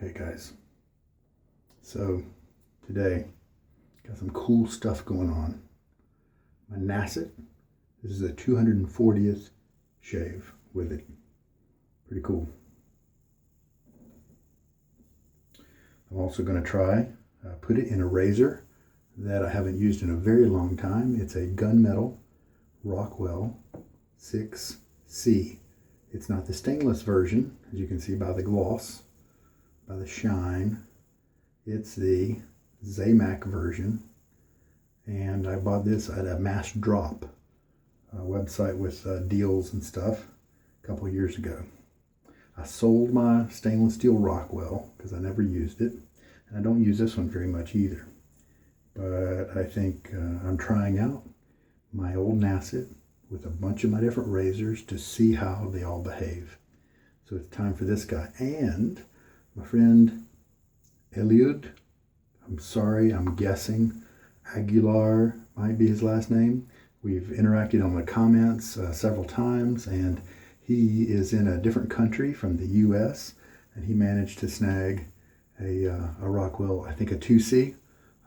Hey guys, so today got some cool stuff going on. My Nacet, this is a 240th shave with it. Pretty cool. I'm also going to try put it in a razor that I haven't used in a very long time. It's a Gunmetal Rockwell 6C. It's not the stainless version, as you can see by the gloss, by the shine. It's the Zamac version, and I bought this at a Mass Drop website with deals and stuff a couple of years ago. I sold my stainless steel Rockwell because I never used it, and I don't use this one very much either. But I think I'm trying out my old Nacet with a bunch of my different razors to see how they all behave. So it's time for this guy. And my friend Eliud, I'm sorry, I'm guessing Aguilar might be his last name. We've interacted on the comments several times, and he is in a different country from the US, and he managed to snag a Rockwell, I think a 2C.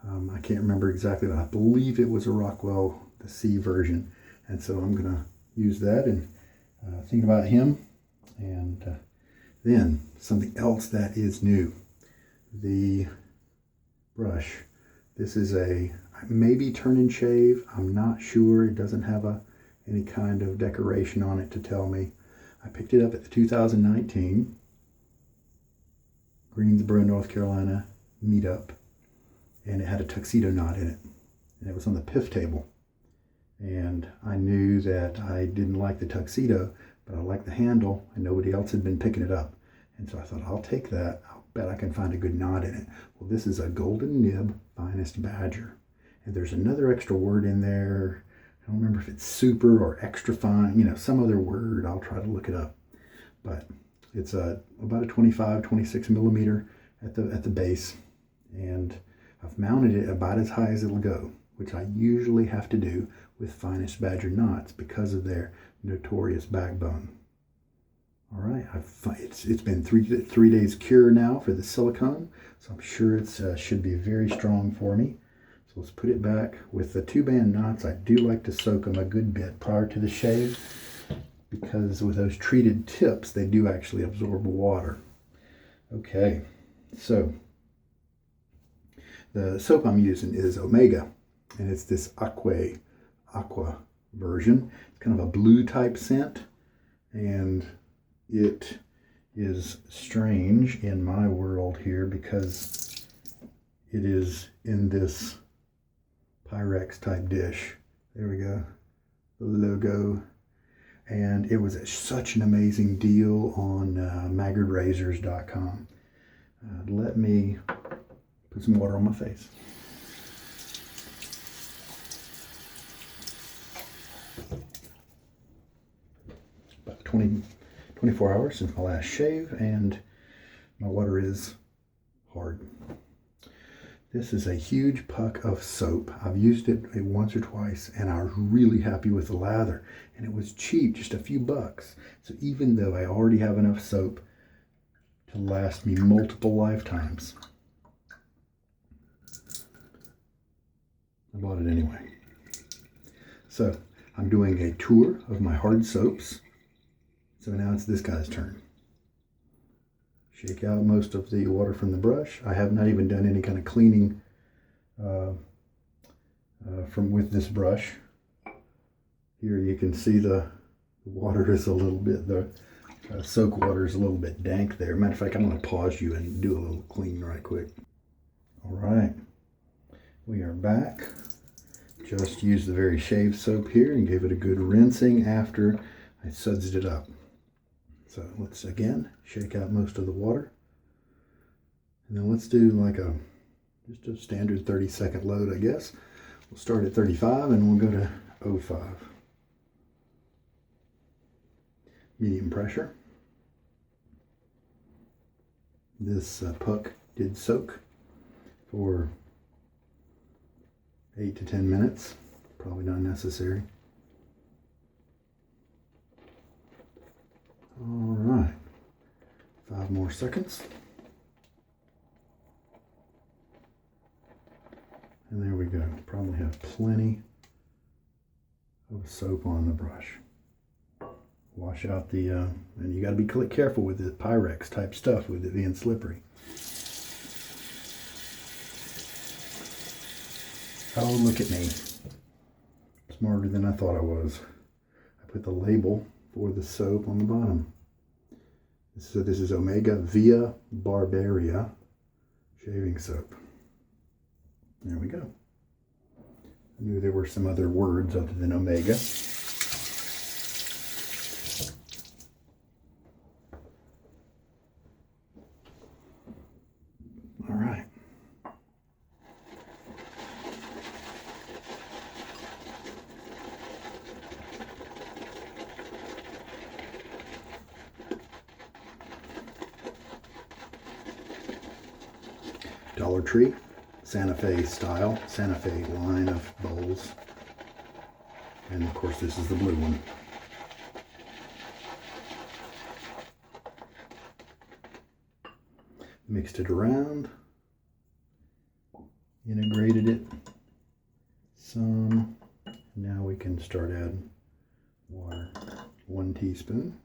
I can't remember exactly, but I believe it was a Rockwell, the C version. And so I'm going to use that and think about him. And then something else that is new, the brush. This is a maybe turn and shave. I'm not sure. It doesn't have any kind of decoration on it to tell me. I picked it up at the 2019 Greensboro, North Carolina meetup, and it had a tuxedo knot in it, and it was on the PIF table. And I knew that I didn't like the tuxedo, but I liked the handle, and nobody else had been picking it up. And so I thought, I'll take that. I'll bet I can find a good knot in it. Well, this is a golden nib finest badger. And there's another extra word in there. I don't remember if it's super or extra fine, some other word. I'll try to look it up. But it's about a 25, 26 millimeter at the base. And I've mounted it about as high as it'll go, which I usually have to do with finest badger knots because of their notorious backbone. All right, it's been three days cure now for the silicone, so I'm sure it should be very strong for me. So let's put it back. With the 2-band knots, I do like to soak them a good bit prior to the shave, because with those treated tips, they do actually absorb water. Okay, so the soap I'm using is Omega, and it's this Aqua version. It's kind of a blue type scent, and it is strange in my world here because it is in this Pyrex type dish. There we go, the logo. And it was such an amazing deal on maggardrazors.com. Let me put some water on my face. About 24 hours since my last shave, and my water is hard. This is a huge puck of soap. I've used it once or twice, and I was really happy with the lather. And it was cheap, just a few bucks. So even though I already have enough soap to last me multiple lifetimes, I bought it anyway. So I'm doing a tour of my hard soaps. So now it's this guy's turn. Shake out most of the water from the brush. I have not even done any kind of cleaning with this brush. Here you can see the water is a little bit, the soak water is a little bit dank there. Matter of fact, I'm going to pause you and do a little clean right quick. All right, we are back. Just used the very shaved soap here and gave it a good rinsing after I sudsed it up. So let's again shake out most of the water, and then let's do like just a standard 30-second load, I guess. We'll start at 35 and we'll go to 05. Medium pressure. This puck did soak for 8 to 10 minutes. Probably not necessary. All right, 5 more seconds. And there we go. Probably have plenty of soap on the brush. Wash out the, and you got to be careful with the Pyrex type stuff with it being slippery. Oh, look at me. Smarter than I thought I was. I put the label for the soap on the bottom. So this is Omega via Barberia shaving soap. There we go. I knew there were some other words other than Omega. All right. Dollar Tree, Santa Fe style, Santa Fe line of bowls. And of course this is the blue one. Mixed it around, integrated it some. Now we can start adding water. 1 teaspoon.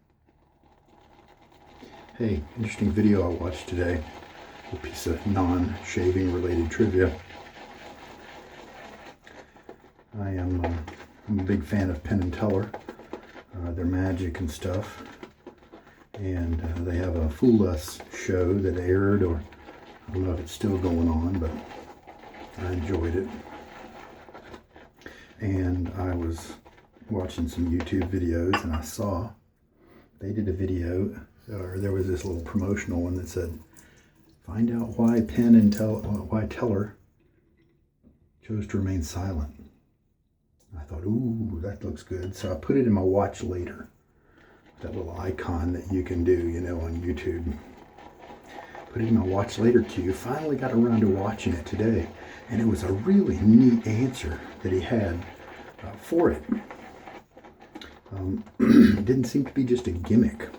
Hey, interesting video I watched today. A piece of non-shaving related trivia. I'm a big fan of Penn and Teller, their magic and stuff, and they have a Fool Us show that aired, or I don't know if it's still going on, but I enjoyed it. And I was watching some YouTube videos and I saw they did a video, or there was this little promotional one that said, find out why why Teller chose to remain silent. I thought, ooh, that looks good. So I put it in my watch later. That little icon that you can do, you know, on YouTube. Put it in my watch later queue. Finally got around to watching it today. And it was a really neat answer that he had for it. It didn't seem to be just a gimmick.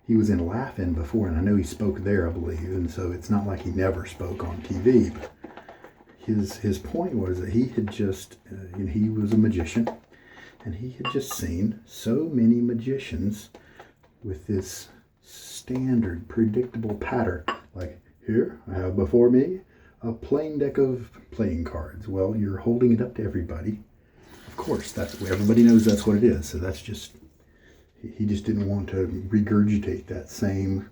He was in Laugh-In before, and I know he spoke there, I believe, and so it's not like he never spoke on TV, but his point was that he had just, he was a magician, and he had just seen so many magicians with this standard, predictable pattern, like, here, I have before me a plain deck of playing cards. Well, you're holding it up to everybody. Of course, everybody knows that's what it is, so that's just, he just didn't want to regurgitate that same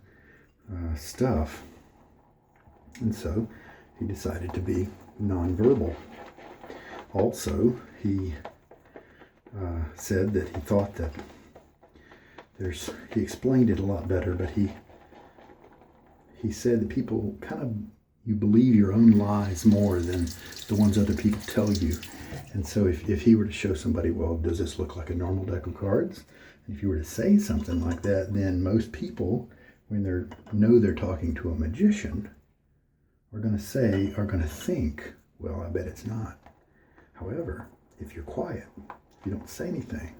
stuff. And so he decided to be nonverbal. Also, he said that he thought that he explained it a lot better, but he said that people you believe your own lies more than the ones other people tell you. And so if he were to show somebody, well, does this look like a normal deck of cards? If you were to say something like that, then most people, when they're talking to a magician, are going to think, well, I bet it's not. However, if you're quiet, if you don't say anything,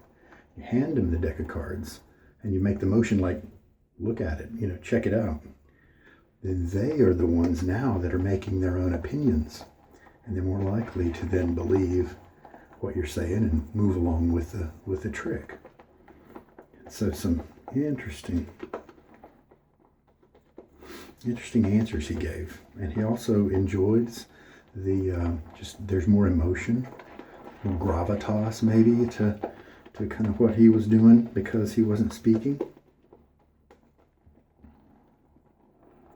you hand them the deck of cards, and you make the motion like, look at it, check it out, then they are the ones now that are making their own opinions, and they're more likely to then believe what you're saying and move along with the trick. So some interesting answers he gave, and he also enjoys there's more emotion, more gravitas maybe to kind of what he was doing because he wasn't speaking.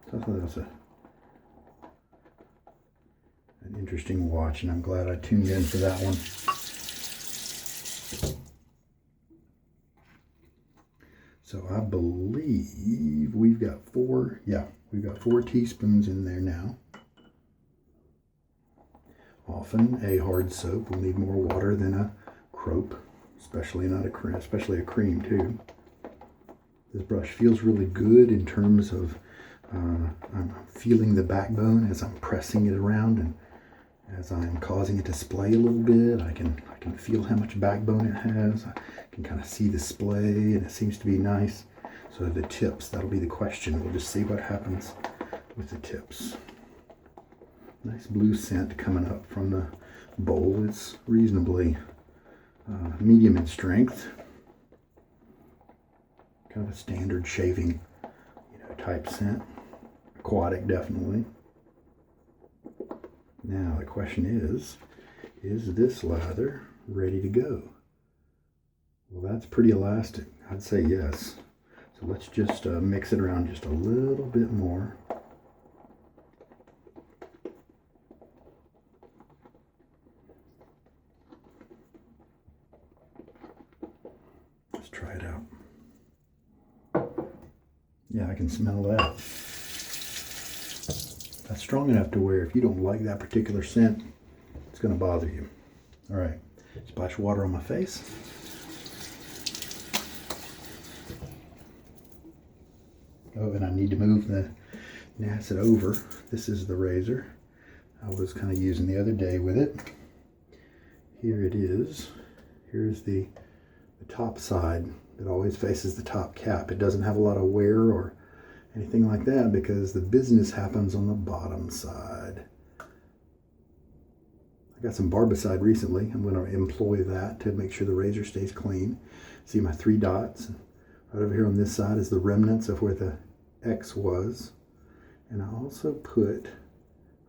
So I thought that was an interesting watch, and I'm glad I tuned in for that one. So I believe we've got 4 teaspoons in there now. Often a hard soap will need more water than a crope, especially a cream too. This brush feels really good in terms of I'm feeling the backbone as I'm pressing it around, and as I'm causing it to splay a little bit, I can feel how much backbone it has. I can kind of see the splay, and it seems to be nice. So the tips, that'll be the question. We'll just see what happens with the tips. Nice blue scent coming up from the bowl. It's reasonably medium in strength. Kind of a standard shaving, type scent. Aquatic, definitely. Now the question is this lather ready to go? Well, that's pretty elastic. I'd say yes. So let's just mix it around just a little bit more. Let's try it out. Yeah, I can smell that. That's strong enough to where if you don't like that particular scent, it's going to bother you. All right, splash water on my face. Oh, and I need to move the Nacet over. This is the razor I was kind of using the other day with it. Here it is. Here's the top side that always faces the top cap. It doesn't have a lot of wear or anything like that because the business happens on the bottom side. I got some barbicide recently. I'm going to employ that to make sure the razor stays clean. See my 3 dots? Right over here on this side is the remnants of where the X was. And I also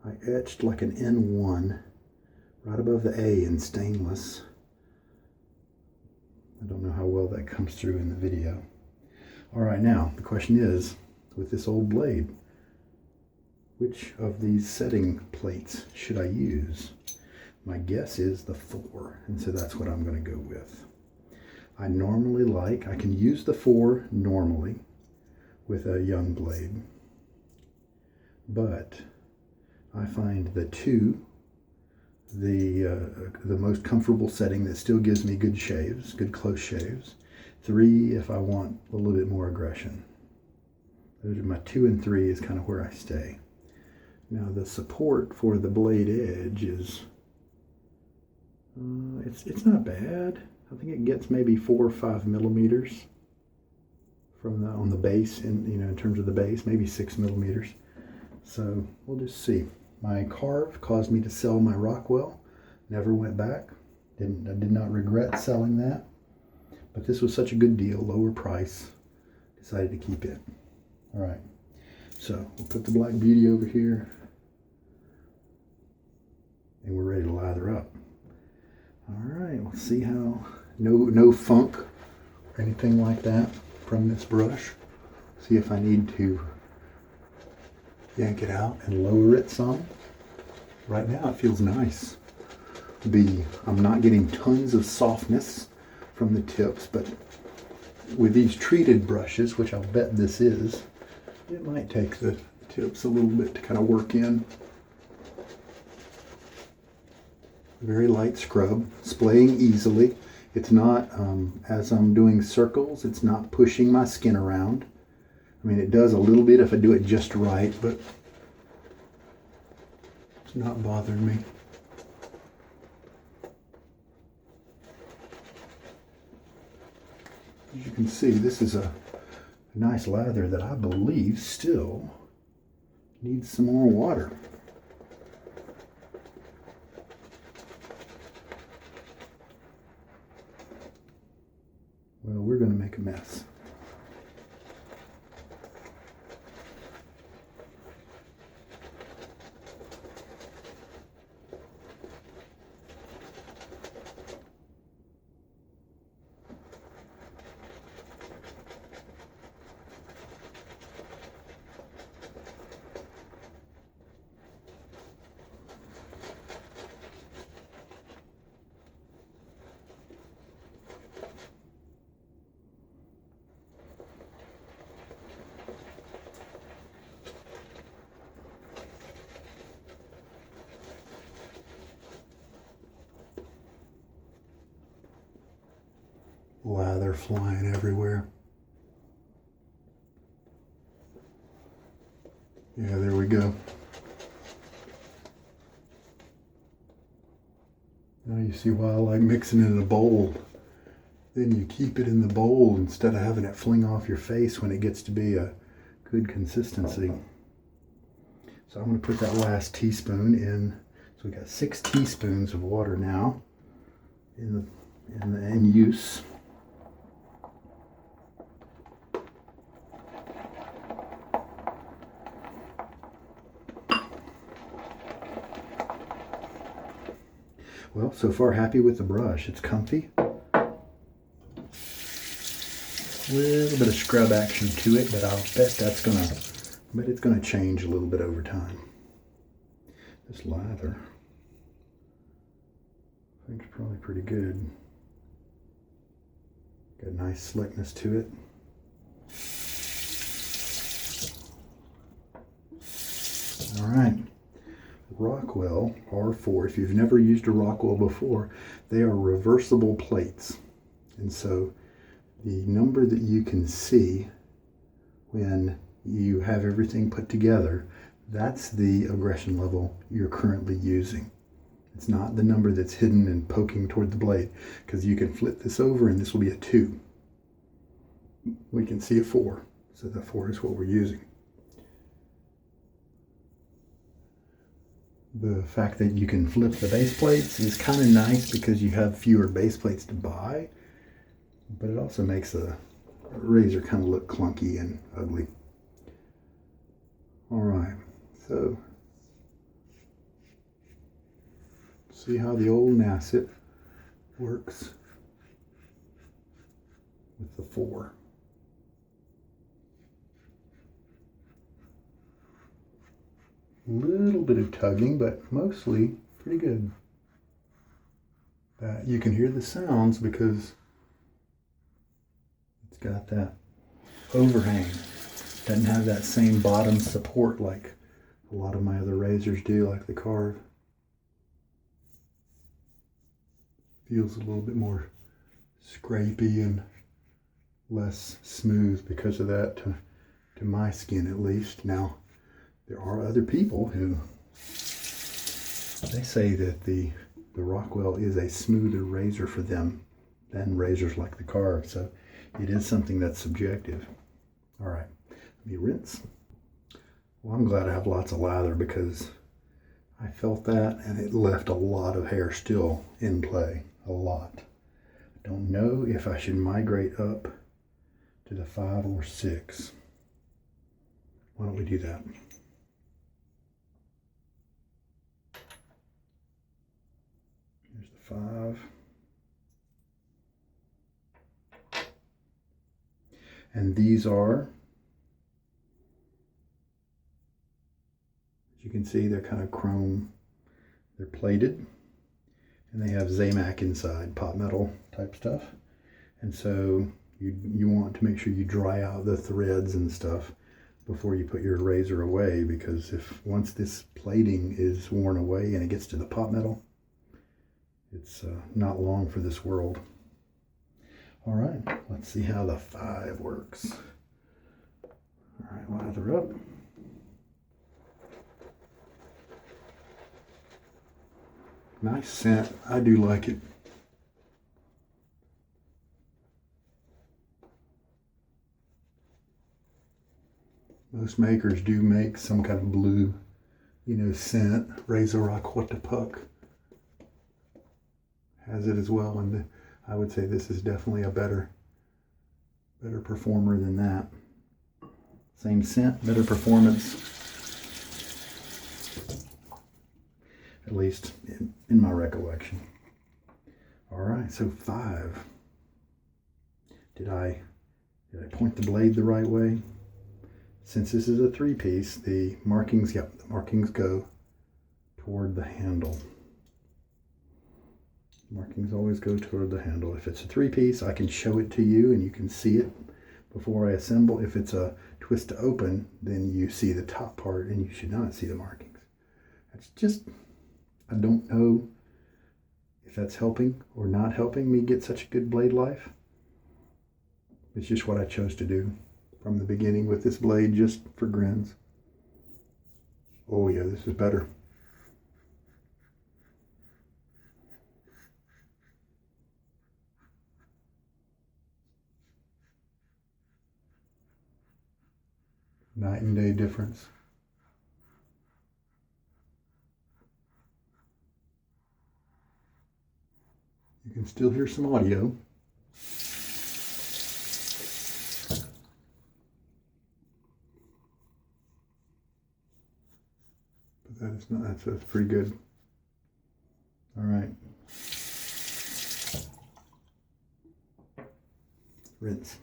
I etched like an N1 right above the A in stainless. I don't know how well that comes through in the video. All right, now the question is, with this old blade, which of these setting plates should I use? My guess is the 4, and so that's what I'm going to go with. I can use the 4 normally with a young blade, but I find the 2 the most comfortable setting that still gives me good shaves, good close shaves. 3 if I want a little bit more aggression. Those are my 2 and 3 is kind of where I stay. Now the support for the blade edge is it's not bad. I think it gets maybe 4 or 5 millimeters from on the base, in terms of the base, maybe 6 millimeters. So we'll just see. My carve caused me to sell my Rockwell. Never went back. I did not regret selling that. But this was such a good deal, lower price. Decided to keep it. All right. So we'll put the Black Beauty over here. And we're ready to lather up. All right. We'll see how no funk or anything like that from this brush. See if I need to yank it out and lower it some. Right now it feels nice. I'm not getting tons of softness from the tips, but with these treated brushes, which I'll bet this is, it might take the tips a little bit to kind of work in. Very light scrub, splaying easily. It's not, as I'm doing circles, it's not pushing my skin around. I mean, it does a little bit if I do it just right, but it's not bothering me. As you can see, this is a nice lather that I believe still needs some more water. Well, we're going to make a mess. Lather flying everywhere. Yeah, there we go. Now you see why I like mixing it in a bowl. Then you keep it in the bowl instead of having it fling off your face when it gets to be a good consistency. So I'm going to put that last teaspoon in. So we got 6 teaspoons of water now in use. Well, so far happy with the brush. It's comfy. A little bit of scrub action to it, but I'll bet it's gonna change a little bit over time. This lather, I think, is probably pretty good. Got a nice slickness to it. All right. Rockwell R4. If you've never used a Rockwell before, they are reversible plates. And so the number that you can see when you have everything put together, that's the aggression level you're currently using. It's not the number that's hidden and poking toward the blade, because you can flip this over and this will be a 2. We can see a 4, so the 4 is what we're using. The fact that you can flip the base plates is kind of nice because you have fewer base plates to buy, but it also makes a razor kind of look clunky and ugly. All right, so see how the old Nacet works with the 4. Little bit of tugging, but mostly pretty good. You can hear the sounds because it's got that overhang. Doesn't have that same bottom support like a lot of my other razors do, like the Carve. Feels a little bit more scrapey and less smooth because of that, to my skin at least. Now, there are other people who, they say that the Rockwell is a smoother razor for them than razors like the Carve, so it is something that's subjective. All right, let me rinse. Well, I'm glad I have lots of lather because I felt that and it left a lot of hair still in play, a lot. I don't know if I should migrate up to the 5 or 6. Why don't we do that? Here's the 5. And these are, as you can see, they're kind of chrome. They're plated. And they have Zamac inside, pot metal type stuff. And so you want to make sure you dry out the threads and stuff before you put your razor away, because if once this plating is worn away and it gets to the pot metal, it's not long for this world. All right, let's see how the 5 works. All right, lather up. Nice scent, I do like it. Most makers do make some kind of blue, scent. Razor Aqua Puck has it as well, and I would say this is definitely a better performer than that. Same scent, better performance. At least in my recollection. All right, so 5. Did I point the blade the right way? Since this is a 3-piece, the markings go toward the handle. Markings always go toward the handle. If it's a 3-piece, I can show it to you and you can see it before I assemble. If it's a twist to open, then you see the top part and you should not see the markings. That's just, I don't know if that's helping or not helping me get such a good blade life. It's just what I chose to do from the beginning with this blade, just for grins. Oh yeah, this is better. Night and day difference. You can still hear some audio. But that is not, that's pretty good. All right. Rinse.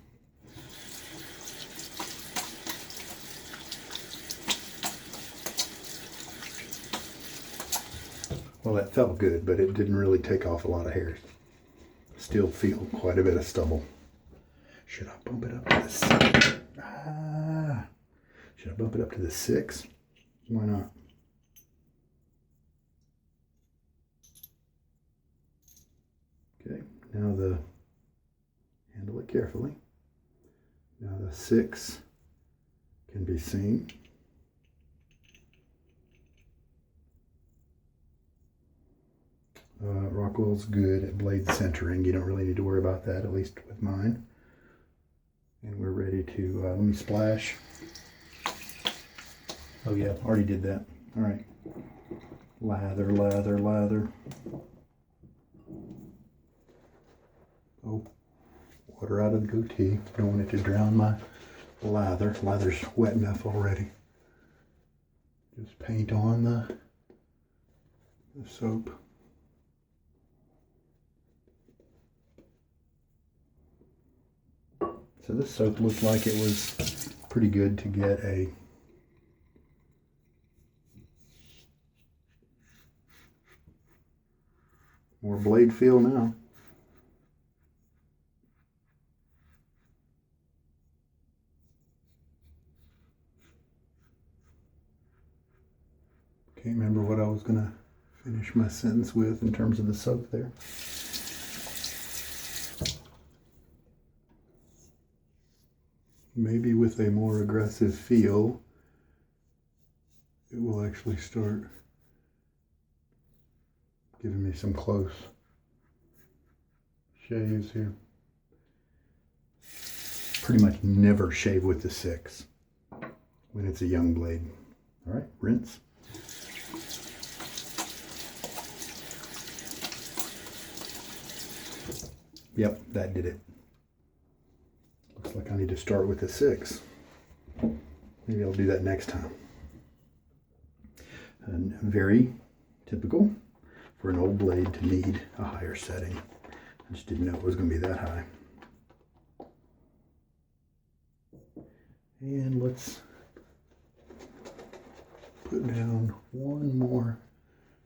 Well, that felt good, but it didn't really take off a lot of hairs. Still feel quite a bit of stubble. Should I bump it up to the 6? Should I bump it up to the 6? Why not? Okay, now handle it carefully. Now the 6 can be seen. Rockwell's good at blade centering. You don't really need to worry about that, at least with mine. And we're ready to, let me splash. Oh yeah, already did that. All right. Lather, lather, lather. Oh, water out of the goatee. Don't want it to drown my lather. Lather's wet enough already. Just paint on the soap. So this soap looked like it was pretty good to get a more blade feel now. Can't remember what I was going to finish my sentence with in terms of the soap there. Maybe with a more aggressive feel, it will actually start giving me some close shaves here. Pretty much never shave with the 6 when it's a young blade. All right, rinse. Yep, that did it. Looks like I need to start with the 6. Maybe I'll do that next time. And very typical for an old blade to need a higher setting. I just didn't know it was going to be that high. And let's put down one more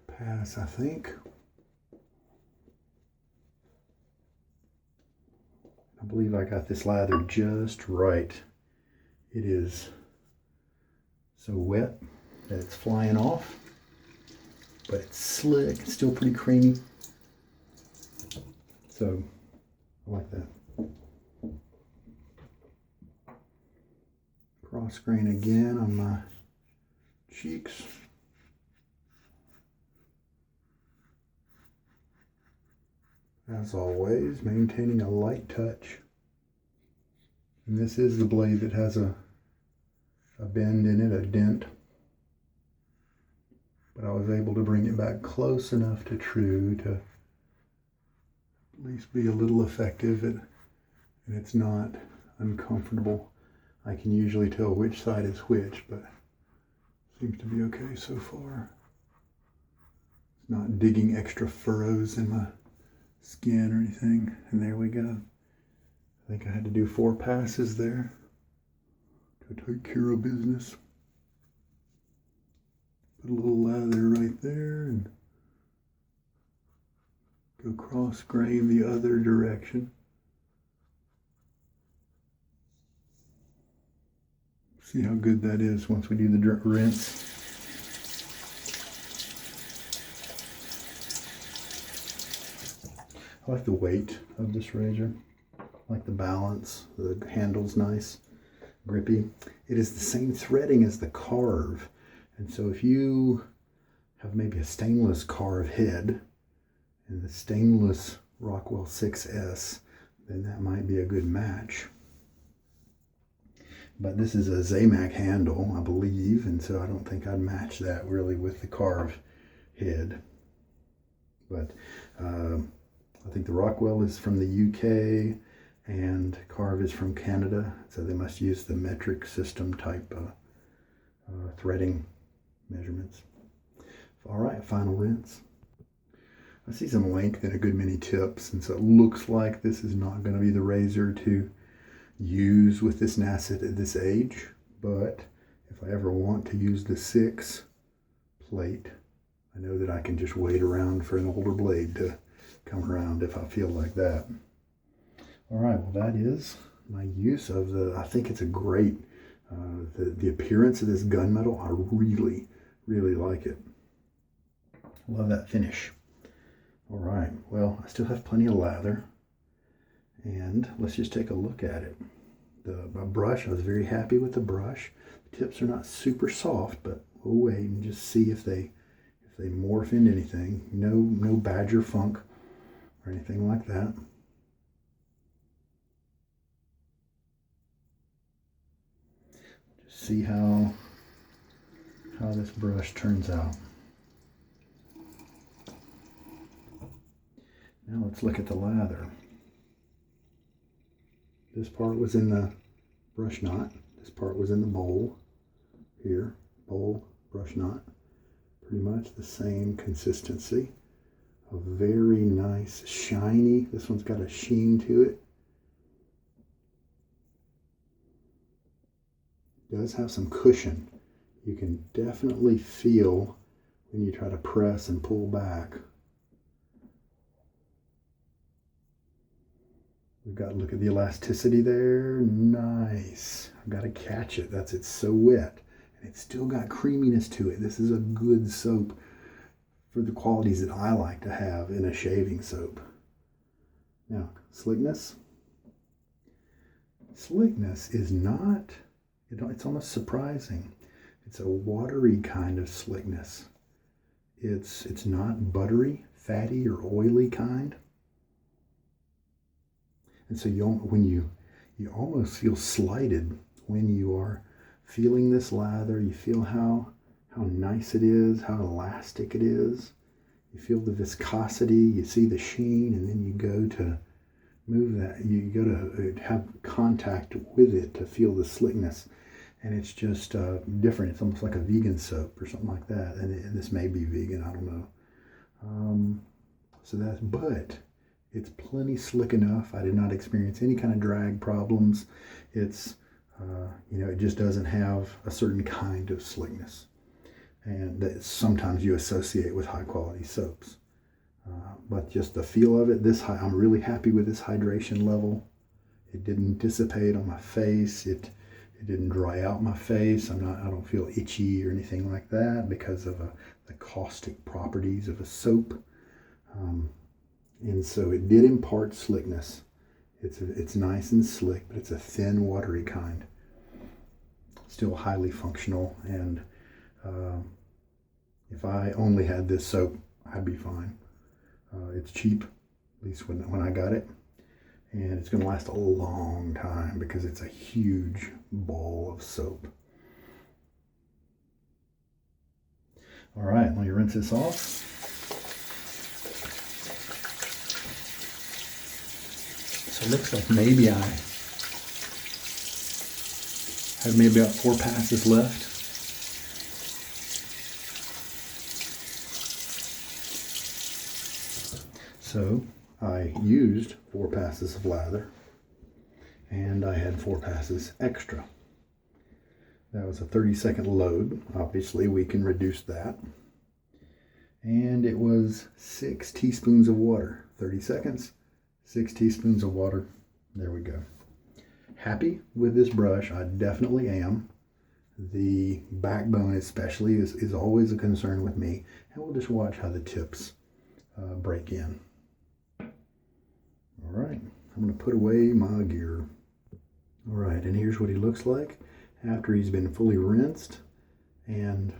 pass, I think. I believe I got this lather just right. It is so wet that it's flying off, but it's slick, it's still pretty creamy. So I like that. Cross grain again on my cheeks. As always, maintaining a light touch. And this is the blade that has a bend in it, a dent. But I was able to bring it back close enough to true to at least be a little effective, and it's not uncomfortable. I can usually tell which side is which, but seems to be okay so far. It's not digging extra furrows in my skin or anything. And there we go. I think I had to do 4 passes there to take care of business. Put a little lather right there and go cross grain the other direction. See how good that is once we do the rinse. I like the weight of this razor. I like the balance. The handle's nice, grippy. It is the same threading as the carve. And so if you have maybe a stainless carve head and the stainless Rockwell 6S, then that might be a good match. But this is a Zamac handle, I believe, and so I don't think I'd match that really with the carve head. But I think the Rockwell is from the UK and Carve is from Canada, so they must use the metric system type threading measurements. All right, final rinse. I see some length and a good many tips, and so it looks like this is not going to be the razor to use with this Nacet at this age, but if I ever want to use the 6 plate, I know that I can just wait around for an older blade to come around if I feel like that. All right, well, that is my use of the, I think it's a great, the appearance of this gunmetal, I really, really like it. Love that finish. All right, well, I still have plenty of lather, and let's just take a look at it. My brush, I was very happy with the brush. The tips are not super soft, but we'll wait and just see if they morph into anything. No badger funk or anything like that. Just see how this brush turns out. Now let's look at the lather. This part was in the brush knot. This part was in the bowl here. Bowl, brush knot. Pretty much the same consistency. A very nice, shiny. This one's got a sheen to it. It does have some cushion. You can definitely feel when you try to press and pull back. We've got, look at the elasticity there. Nice. I've got to catch it. It's so wet. And it's still got creaminess to it. This is a good soap for the qualities that I like to have in a shaving soap. Now, slickness. Slickness is not, it's almost surprising. It's a watery kind of slickness. It's not buttery, fatty, or oily kind. And so you almost feel slighted when you are feeling this lather. You feel how nice it is, how elastic it is. You feel the viscosity, you see the sheen, and then you go to move that. You go to have contact with it to feel the slickness. And it's just different. It's almost like a vegan soap or something like that. And this may be vegan, I don't know. But it's plenty slick enough. I did not experience any kind of drag problems. It's, it just doesn't have a certain kind of slickness. And that sometimes you associate with high quality soaps. But just the feel of it, I'm really happy with this hydration level. It didn't dissipate on my face. It didn't dry out my face. I don't feel itchy or anything like that because of the caustic properties of a soap. And so it did impart slickness. It's nice and slick, but it's a thin, watery kind. Still highly functional, and if I only had this soap, I'd be fine. It's cheap, at least when I got it, and it's going to last a long time because it's a huge ball of soap. All right, let me rinse this off. So it looks like maybe I have maybe about 4 passes left. So I used 4 passes of lather, and I had 4 passes extra. That was a 30-second load. Obviously, we can reduce that. And it was 6 teaspoons of water. 30 seconds, 6 teaspoons of water. There we go. Happy with this brush, I definitely am. The backbone especially is always a concern with me. And we'll just watch how the tips break in. All right, I'm going to put away my gear. All right, and here's what he looks like after he's been fully rinsed and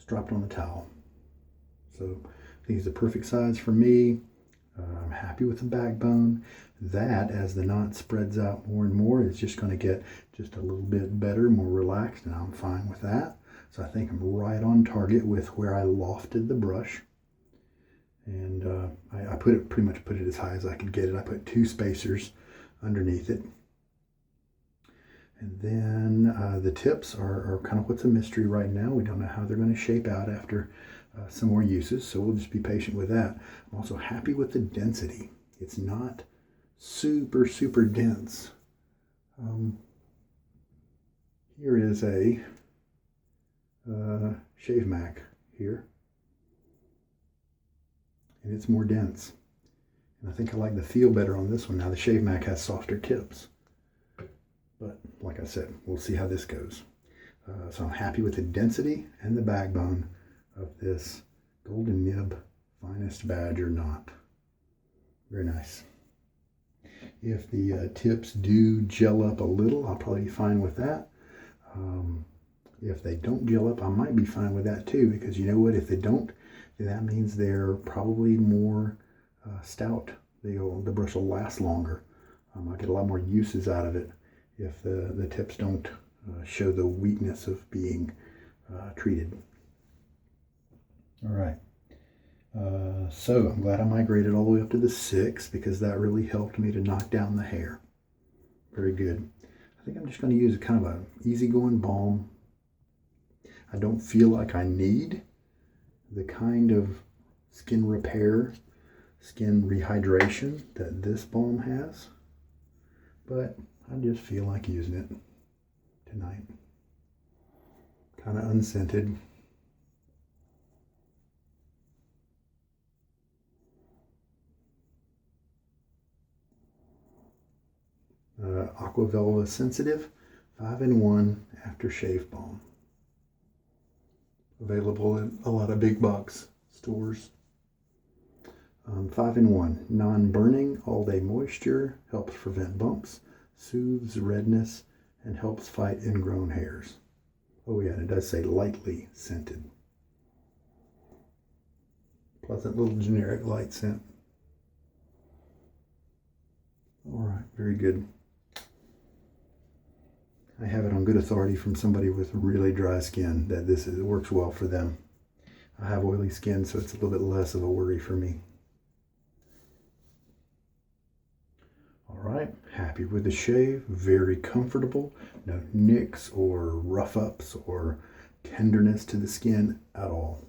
dropped on the towel. So I think he's the perfect size for me. I'm happy with the backbone. That, as the knot spreads out more and more, is just going to get just a little bit better, more relaxed, and I'm fine with that. So I think I'm right on target with where I lofted the brush. And I pretty much put it as high as I could get it. I put 2 spacers underneath it. And then the tips are kind of what's a mystery right now. We don't know how they're going to shape out after some more uses, so we'll just be patient with that. I'm also happy with the density. It's not super, super dense. Here is a Shave Mac here, and it's more dense. And I think I like the feel better on this one. Now the Shave Mac has softer tips, but like I said, we'll see how this goes. So I'm happy with the density and the backbone of this Golden Nib Finest Badger knot. Very nice. If the tips do gel up a little, I'll probably be fine with that. If they don't gel up, I might be fine with that too, because you know what, if they don't, then that means they're probably more stout. The brush will last longer. I'll get a lot more uses out of it if the tips don't show the weakness of being treated. All right. So I'm glad I migrated all the way up to the 6 because that really helped me to knock down the hair. Very good. I think I'm just going to use a kind of an easygoing balm. I don't feel like I need the kind of skin repair, skin rehydration that this balm has, but I just feel like using it tonight. Kind of unscented. Aqua Velva Sensitive 5-in-1 Aftershave Balm. Available at a lot of big box stores. 5-in-1, non-burning, all-day moisture, helps prevent bumps, soothes redness, and helps fight ingrown hairs. Oh yeah, and it does say lightly scented. Pleasant little generic light scent. All right, very good. I have it on good authority from somebody with really dry skin that it works well for them. I have oily skin, so it's a little bit less of a worry for me. All right, happy with the shave, very comfortable. No nicks or rough ups or tenderness to the skin at all.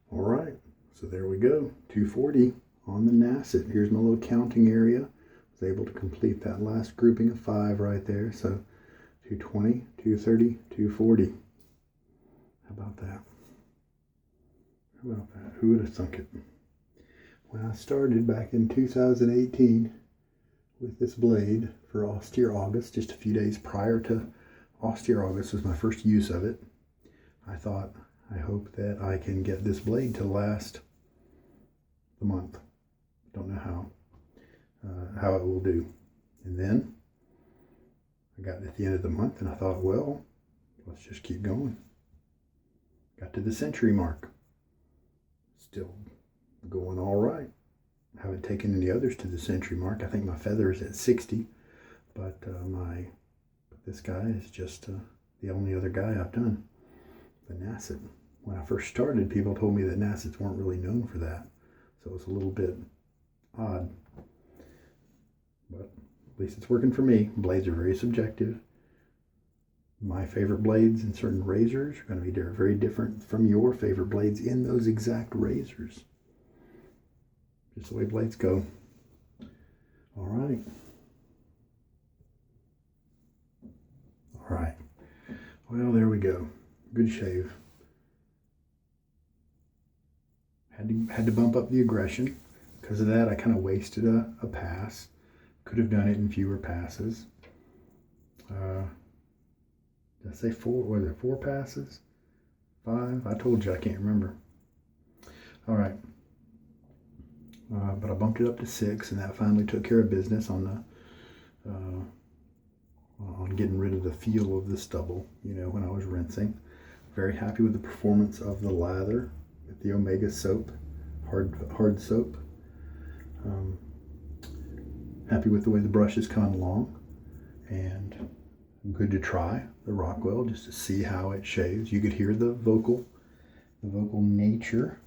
All right, so there we go, 240 on the Nacet. Here's my little counting area. Was able to complete that last grouping of 5 right there. So 220, 230, 240. How about that? How about that? Who would have thunk it? When I started back in 2018 with this blade for Austere August, just a few days prior to Austere August was my first use of it, I thought, I hope that I can get this blade to last the month. Don't know how it will do. And then I got at the end of the month and I thought, well, let's just keep going. Got to the century mark. Still going all right. Haven't taken any others to the century mark. I think my feather is at 60, but this guy is just the only other guy I've done. The Nacet. When I first started, people told me that Nacets weren't really known for that, so it was a little bit odd. But at least it's working for me. Blades are very subjective. My favorite blades in certain razors are going to be very different from your favorite blades in those exact razors. Just the way blades go. All right. All right. Well, there we go. Good shave. Had to bump up the aggression. Because of that, I kind of wasted a pass. Could have done it in fewer passes. Did I say 4? Was it 4 passes? 5? I told you I can't remember. All right. But I bumped it up to 6, and that finally took care of business on getting rid of the feel of the stubble, when I was rinsing. Very happy with the performance of the lather with the Omega soap, hard soap. Happy with the way the brush has come along, and good to try the Rockwell just to see how it shaves. You could hear the vocal the vocal nature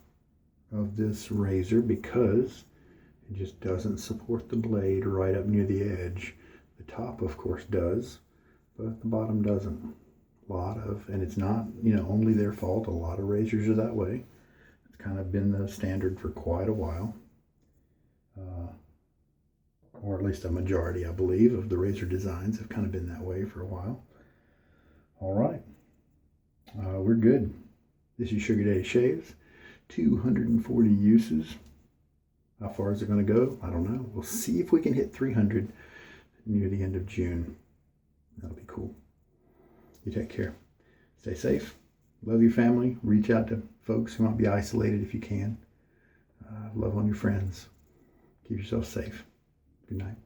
of this razor because it just doesn't support the blade right up near the edge. The top, of course, does, but the bottom doesn't. And it's not, only their fault. A lot of razors are that way. It's kind of been the standard for quite a while. Or at least a majority, I believe, of the razor designs have kind of been that way for a while. All right. We're good. This is Sugar Daddy Shaves. 240 uses. How far is it going to go? I don't know. We'll see if we can hit 300 near the end of June. That'll be cool. You take care. Stay safe. Love your family. Reach out to folks who might be isolated if you can. Love on your friends. Keep yourself safe. Good night.